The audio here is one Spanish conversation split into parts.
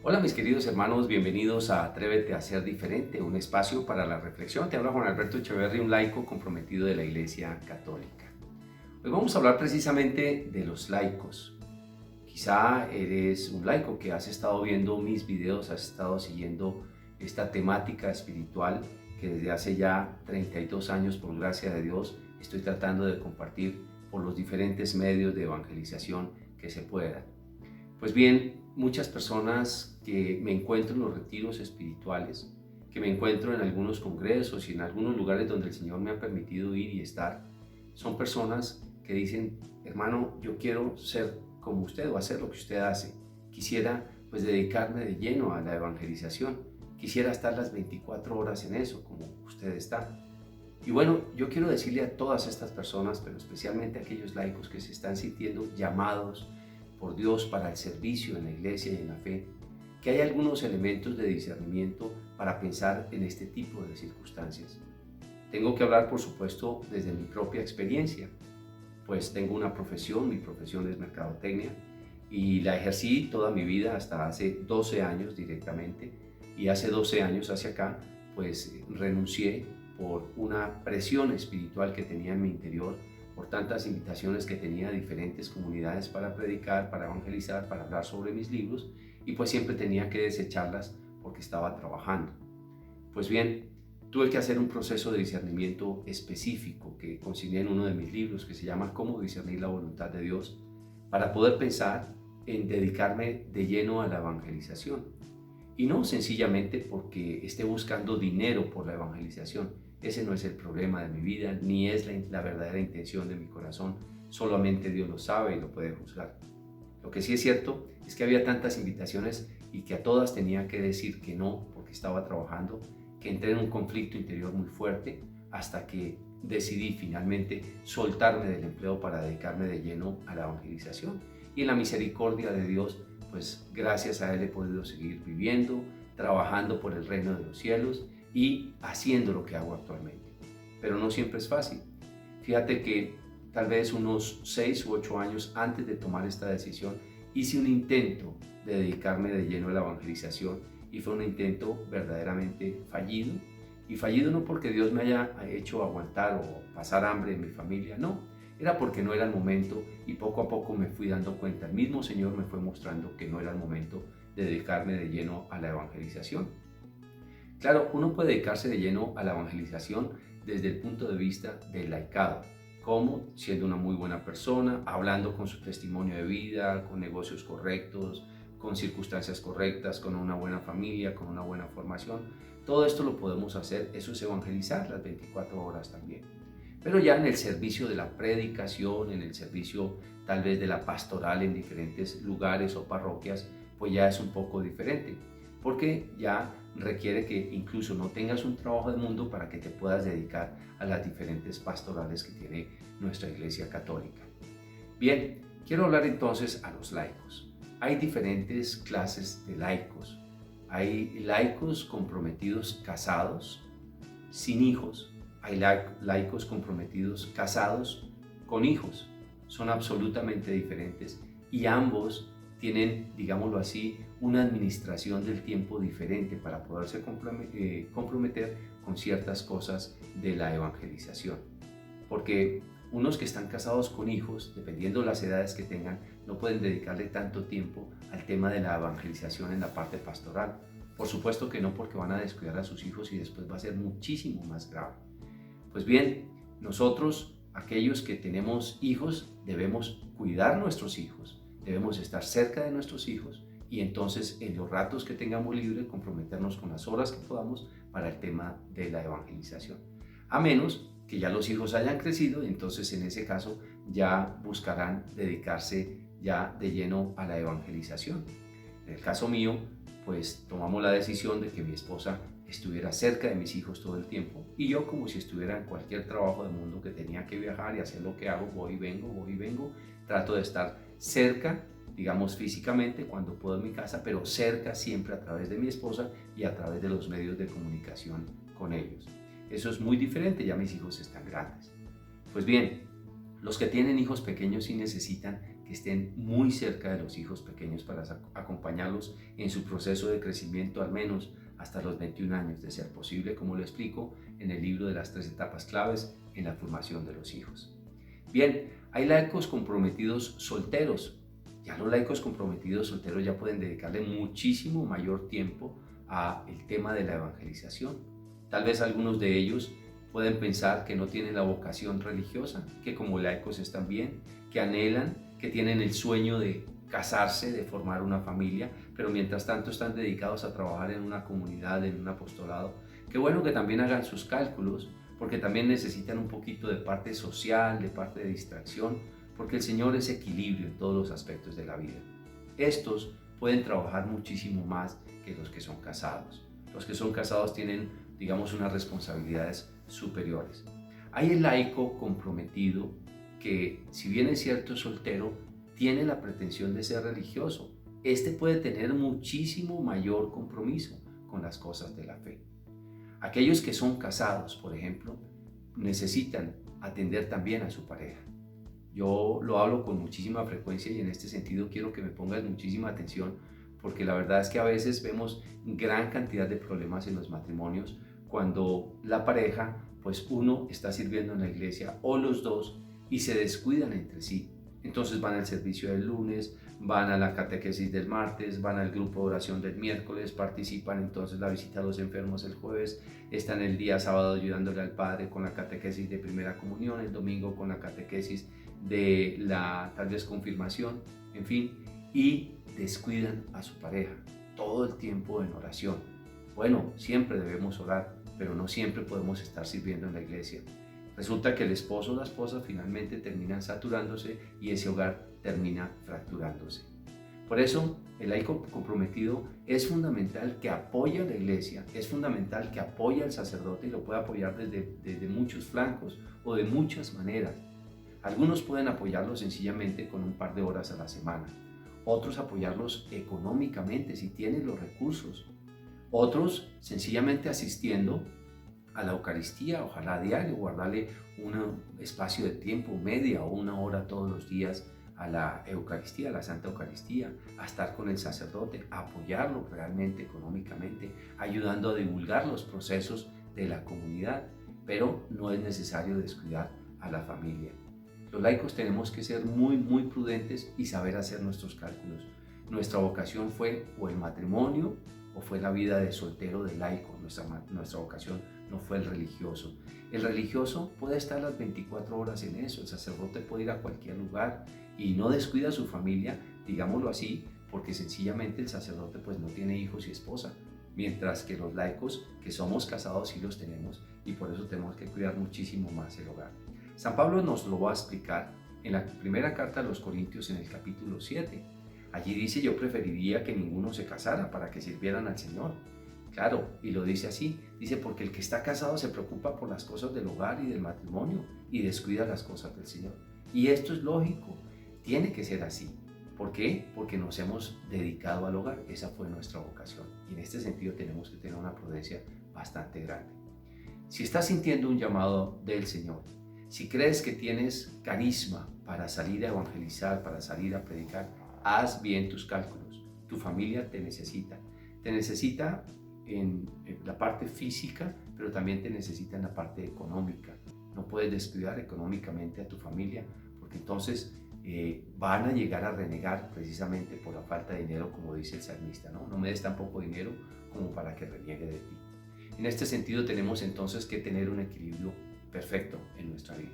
Hola mis queridos hermanos, bienvenidos a Atrévete a ser diferente, un espacio para la reflexión. Te habla Juan Alberto Echeverry, un laico comprometido de la Iglesia Católica. Hoy vamos a hablar precisamente de los laicos. Quizá eres un laico que has estado viendo mis videos, has estado siguiendo esta temática espiritual que desde hace ya 32 años, por gracia de Dios, estoy tratando de compartir por los diferentes medios de evangelización que se puedan. Pues bien, muchas personas que me encuentro en los retiros espirituales, que me encuentro en algunos congresos y en algunos lugares donde el Señor me ha permitido ir y estar, son personas que dicen, hermano, yo quiero ser como usted o hacer lo que usted hace. Quisiera pues dedicarme de lleno a la evangelización. Quisiera estar las 24 horas en eso, como usted está. Y bueno, yo quiero decirle a todas estas personas, pero especialmente a aquellos laicos que se están sintiendo llamados por Dios para el servicio en la iglesia y en la fe, que hay algunos elementos de discernimiento para pensar en este tipo de circunstancias. Tengo que hablar, por supuesto, desde mi propia experiencia, pues tengo una profesión, mi profesión es mercadotecnia, y la ejercí toda mi vida hasta hace 12 años directamente, y hace 12 años hacia acá, pues renuncié por una presión espiritual que tenía en mi interior, por tantas invitaciones que tenía a diferentes comunidades para predicar, para evangelizar, para hablar sobre mis libros, y pues siempre tenía que desecharlas porque estaba trabajando. Pues bien, tuve que hacer un proceso de discernimiento específico que consigné en uno de mis libros que se llama Cómo discernir la voluntad de Dios, para poder pensar en dedicarme de lleno a la evangelización. Y no sencillamente porque esté buscando dinero por la evangelización. Ese no es el problema de mi vida, ni es la verdadera intención de mi corazón. Solamente Dios lo sabe y lo puede juzgar. Lo que sí es cierto es que había tantas invitaciones y que a todas tenía que decir que no porque estaba trabajando, que entré en un conflicto interior muy fuerte hasta que decidí finalmente soltarme del empleo para dedicarme de lleno a la evangelización. Y en la misericordia de Dios, pues gracias a Él he podido seguir viviendo, trabajando por el reino de los cielos y haciendo lo que hago actualmente. Pero no siempre es fácil. Fíjate que tal vez unos 6 u 8 años antes de tomar esta decisión, hice un intento de dedicarme de lleno a la evangelización y fue un intento verdaderamente fallido. Y fallido no porque Dios me haya hecho aguantar o pasar hambre en mi familia, no. Era porque no era el momento y poco a poco me fui dando cuenta. El mismo Señor me fue mostrando que no era el momento de dedicarme de lleno a la evangelización. Claro, uno puede dedicarse de lleno a la evangelización desde el punto de vista del laicado, como siendo una muy buena persona, hablando con su testimonio de vida, con negocios correctos, con circunstancias correctas, con una buena familia, con una buena formación. Todo esto lo podemos hacer, eso es evangelizar las 24 horas también. Pero ya en el servicio de la predicación, en el servicio tal vez de la pastoral en diferentes lugares o parroquias, pues ya es un poco diferente, porque ya requiere que incluso no tengas un trabajo de mundo para que te puedas dedicar a las diferentes pastorales que tiene nuestra Iglesia Católica. Bien, quiero hablar entonces a los laicos. Hay diferentes clases de laicos. Hay laicos comprometidos casados, sin hijos. Hay laicos comprometidos casados con hijos. Son absolutamente diferentes y ambos tienen, digámoslo así, una administración del tiempo diferente para poderse comprometer con ciertas cosas de la evangelización. Porque unos que están casados con hijos, dependiendo de las edades que tengan, no pueden dedicarle tanto tiempo al tema de la evangelización en la parte pastoral. Por supuesto que no, porque van a descuidar a sus hijos y después va a ser muchísimo más grave. Pues bien, nosotros, aquellos que tenemos hijos, debemos cuidar nuestros hijos, debemos estar cerca de nuestros hijos y entonces en los ratos que tengamos libre comprometernos con las horas que podamos para el tema de la evangelización. A menos que ya los hijos hayan crecido, entonces en ese caso ya buscarán dedicarse ya de lleno a la evangelización. En el caso mío, pues tomamos la decisión de que mi esposa estuviera cerca de mis hijos todo el tiempo y yo, como si estuviera en cualquier trabajo del mundo que tenía que viajar y hacer lo que hago, voy y vengo, trato de estar cerca, digamos físicamente cuando puedo en mi casa, pero cerca siempre a través de mi esposa y a través de los medios de comunicación con ellos. Eso es muy diferente, ya mis hijos están grandes. Pues bien, los que tienen hijos pequeños sí necesitan que estén muy cerca de los hijos pequeños para acompañarlos en su proceso de crecimiento, al menos hasta los 21 años, de ser posible, como lo explico en el libro de las 3 etapas claves en la formación de los hijos. Bien, hay laicos comprometidos solteros. Ya los laicos comprometidos solteros ya pueden dedicarle muchísimo mayor tiempo al tema de la evangelización. Tal vez algunos de ellos pueden pensar que no tienen la vocación religiosa, que como laicos están bien, que anhelan, que tienen el sueño de casarse, de formar una familia, pero mientras tanto están dedicados a trabajar en una comunidad, en un apostolado. Qué bueno que también hagan sus cálculos, porque también necesitan un poquito de parte social, de parte de distracción, porque el Señor es equilibrio en todos los aspectos de la vida. Estos pueden trabajar muchísimo más que los que son casados. Los que son casados tienen, digamos, unas responsabilidades superiores. Hay el laico comprometido que, si bien es cierto es soltero, tiene la pretensión de ser religioso. Este puede tener muchísimo mayor compromiso con las cosas de la fe. Aquellos que son casados, por ejemplo, necesitan atender también a su pareja. Yo lo hablo con muchísima frecuencia y en este sentido quiero que me pongas muchísima atención, porque la verdad es que a veces vemos gran cantidad de problemas en los matrimonios cuando la pareja, pues uno está sirviendo en la iglesia o los dos y se descuidan entre sí. Entonces van al servicio del lunes, van a la catequesis del martes, van al grupo de oración del miércoles, participan entonces la visita a los enfermos el jueves, están el día sábado ayudándole al padre con la catequesis de primera comunión, el domingo con la catequesis de la tal vez confirmación, en fin, y descuidan a su pareja todo el tiempo en oración. Bueno, siempre debemos orar, pero no siempre podemos estar sirviendo en la iglesia. Resulta que el esposo o la esposa finalmente terminan saturándose y ese hogar termina fracturándose. Por eso, el laico comprometido es fundamental que apoye a la iglesia, es fundamental que apoye al sacerdote y lo puede apoyar desde muchos flancos o de muchas maneras. Algunos pueden apoyarlo sencillamente con un par de horas a la semana, otros apoyarlos económicamente si tienen los recursos, otros sencillamente asistiendo a la Eucaristía, ojalá a diario, guardarle un espacio de tiempo, media o una hora todos los días a la Eucaristía, a la Santa Eucaristía, a estar con el sacerdote, a apoyarlo realmente económicamente, ayudando a divulgar los procesos de la comunidad, pero no es necesario descuidar a la familia. Los laicos tenemos que ser muy prudentes y saber hacer nuestros cálculos. Nuestra vocación fue o el matrimonio o fue la vida de soltero de laico. Nuestra vocación no fue el religioso. El religioso puede estar las 24 horas en eso, el sacerdote puede ir a cualquier lugar y no descuida a su familia, digámoslo así, porque sencillamente el sacerdote pues no tiene hijos y esposa, mientras que los laicos que somos casados sí los tenemos y por eso tenemos que cuidar muchísimo más el hogar. San Pablo nos lo va a explicar en la primera carta a los Corintios en el capítulo 7. Allí dice: yo preferiría que ninguno se casara para que sirvieran al Señor. Claro, y lo dice así, dice porque el que está casado se preocupa por las cosas del hogar y del matrimonio y descuida las cosas del Señor. Y esto es lógico, tiene que ser así. ¿Por qué? Porque nos hemos dedicado al hogar, esa fue nuestra vocación. Y en este sentido tenemos que tener una prudencia bastante grande. Si estás sintiendo un llamado del Señor, si crees que tienes carisma para salir a evangelizar, para salir a predicar, haz bien tus cálculos. Tu familia te necesita. Te necesita en la parte física, pero también te necesita en la parte económica. No puedes descuidar económicamente a tu familia, porque entonces van a llegar a renegar precisamente por la falta de dinero, como dice el salmista, ¿no? No me des tan poco dinero como para que reniegue de ti. En este sentido tenemos entonces que tener un equilibrio perfecto en nuestra vida.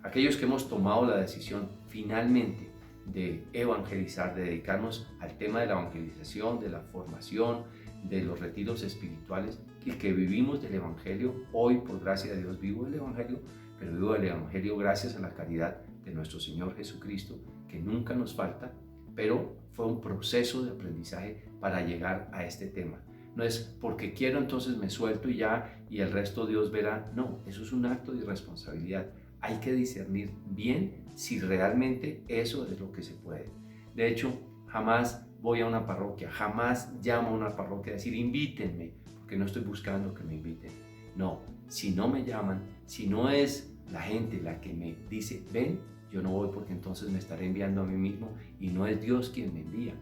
Aquellos que hemos tomado la decisión finalmente de evangelizar, de dedicarnos al tema de la evangelización, de la formación, de los retiros espirituales y que vivimos del Evangelio, hoy por gracia de Dios vivo el Evangelio, pero vivo el Evangelio gracias a la caridad de nuestro Señor Jesucristo, que nunca nos falta, pero fue un proceso de aprendizaje para llegar a este tema. No es porque quiero entonces me suelto y ya y el resto Dios verá. No, eso es un acto de irresponsabilidad. Hay que discernir bien si realmente eso es lo que se puede. De hecho, jamás voy a una parroquia, jamás llamo a una parroquia a decir invítenme, porque no estoy buscando que me inviten. No, si no me llaman, si no es la gente la que me dice ven, yo no voy porque entonces me estaré enviando a mí mismo y no es Dios quien me envía.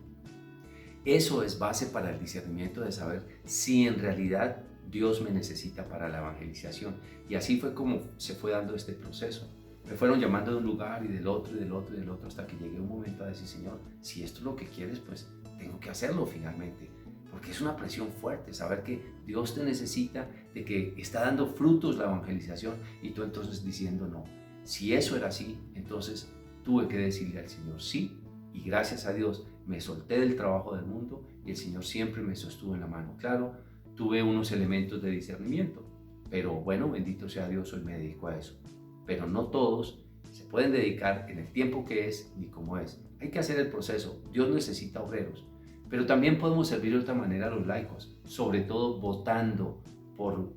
Eso es base para el discernimiento de saber si en realidad Dios me necesita para la evangelización. Y así fue como se fue dando este proceso. Me fueron llamando de un lugar y del otro y del otro y del otro hasta que llegué a un momento a decir, Señor, si esto es lo que quieres, pues tengo que hacerlo finalmente. Porque es una presión fuerte saber que Dios te necesita, de que está dando frutos la evangelización y tú entonces diciendo no. Si eso era así, entonces tuve que decirle al Señor sí, y gracias a Dios me solté del trabajo del mundo y el Señor siempre me sostuvo en la mano. Claro, tuve unos elementos de discernimiento, pero bueno, bendito sea Dios, hoy me dedico a eso. Pero no todos se pueden dedicar en el tiempo que es ni como es. Hay que hacer el proceso. Dios necesita obreros, pero también podemos servir de otra manera a los laicos, sobre todo votando por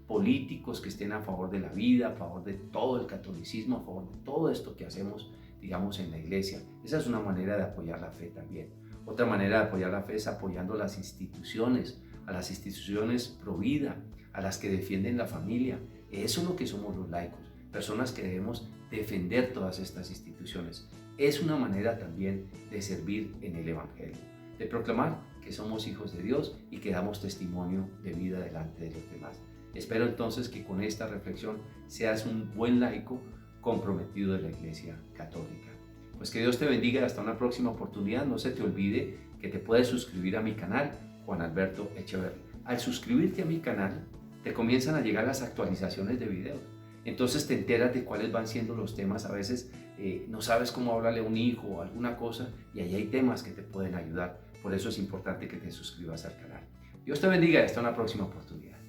políticos que estén a favor de la vida, a favor de todo el catolicismo, a favor de todo esto que hacemos, digamos, en la iglesia. Esa es una manera de apoyar la fe también. Otra manera de apoyar la fe es apoyando las instituciones, a las instituciones pro vida, a las que defienden la familia. Eso es lo que somos los laicos, personas que debemos defender todas estas instituciones. Es una manera también de servir en el Evangelio, de proclamar que somos hijos de Dios y que damos testimonio de vida delante de los demás. Espero entonces que con esta reflexión seas un buen laico comprometido de la Iglesia Católica. Pues que Dios te bendiga y hasta una próxima oportunidad. No se te olvide que te puedes suscribir a mi canal, Juan Alberto Echeverri. Al suscribirte a mi canal, te comienzan a llegar las actualizaciones de videos. Entonces te enteras de cuáles van siendo los temas. A veces no sabes cómo hablarle a un hijo o alguna cosa y ahí hay temas que te pueden ayudar. Por eso es importante que te suscribas al canal. Dios te bendiga y hasta una próxima oportunidad.